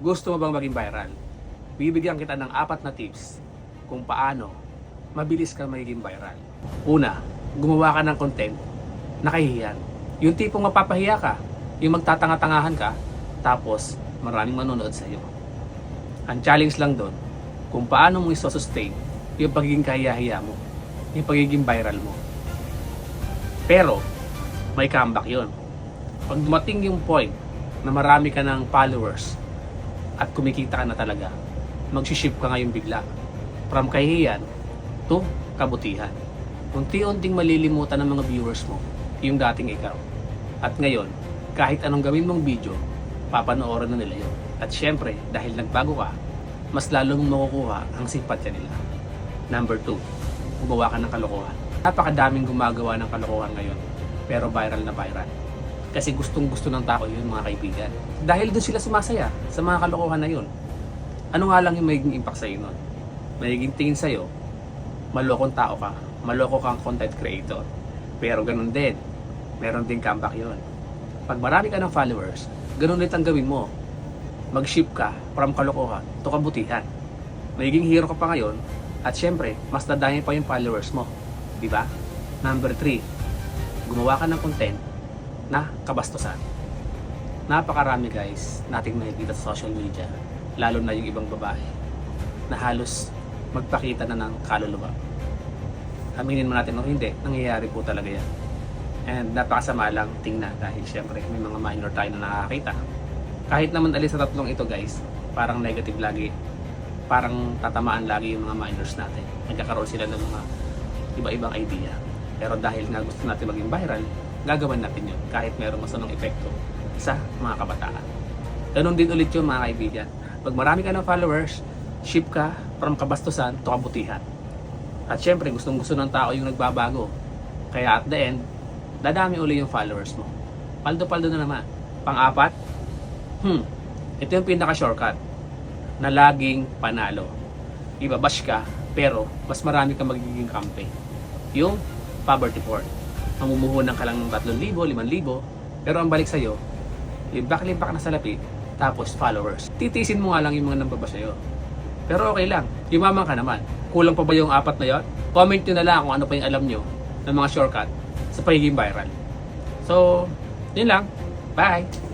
Gusto mo bang maging viral? Bibigyan kita ng 4 na tips kung paano mabilis kang magiging viral. Una, gumawa ka ng content na kahihiyan. Yung tipong mapapahiya ka, yung magtatanga-tangahan ka, tapos maraming manonood sa iyo. Ang challenge lang doon, kung paano mo isosustain yung pagiging kahiya-hiya mo, yung pagiging viral mo. Pero, may comeback yon. Pag dumating yung point na marami ka ng followers at kumikita ka na talaga, magsiship ka ngayon bigla. From kahihiyan to kabutihan. Unti-unting malilimutan ng mga viewers mo yung dating ikaw. At ngayon, kahit anong gawin mong video, papanoorin na nila yun. At syempre, dahil nagbago ka, mas lalong makukuha ang simpatya nila. Number 2, gumawa ka ng kalokohan. Napakadaming gumagawa ng kalokohan ngayon, pero viral na viral. Kasi gustong-gusto ng tao yun, mga kaibigan. Dahil doon sila sumasaya sa mga kalokohan na yun. Ano nga lang yung magiging impact sa'yo nun? Magiging tingin sa'yo, malokong tao ka, maloko kang content creator. Pero ganun din, meron din comeback yun. Pag marami ka ng followers, ganun ulit ang gawin mo. Mag-shift ka from kalokohan to kabutihan. Magiging hero ka pa ngayon, at syempre, mas dadami pa yung followers mo. Diba? Number 3, gumawa ka ng content na kabastusan. Napakarami guys nating nakikita sa social media, lalo na yung ibang babae na halos magpakita na ng kaluluwa. Aminin mo natin o hindi, nangyayari po talaga yan. And napakasama lang tingnan dahil syempre may mga minor tayo na nakakita. Kahit naman alis sa tatlong ito guys, parang negative lagi. Parang tatamaan lagi yung mga minors natin. Nagkakaroon sila ng mga iba-ibang idea. Pero dahil nga gusto natin maging viral, gagawin natin yun kahit mayroong masamang epekto sa mga kabataan. Ganon din ulit yun mga kaibigan. Pag marami ka ng followers, shift ka from kabastusan to kabutihan. At syempre gustong-gusto ng tao yung nagbabago. Kaya at the end, dadami uli yung followers mo. Paldo-paldo na naman. Pang-4, ito yung pinaka-shortcut na laging panalo. Ibabash ka, pero mas marami kang magiging kampe. Yung poverty porn. Mamumuhunan ka lang ng 3,000, 5,000, pero ang balik sa'yo, limbak-limbak na salapi, tapos followers. Titisin mo nga lang yung mga nambabash sa'yo. Pero okay lang, yumaman ka naman. Kulang pa ba yung 4 na yun? Comment nyo na lang kung ano pa yung alam nyo ng mga shortcut sa pagiging viral. So, yun lang. Bye!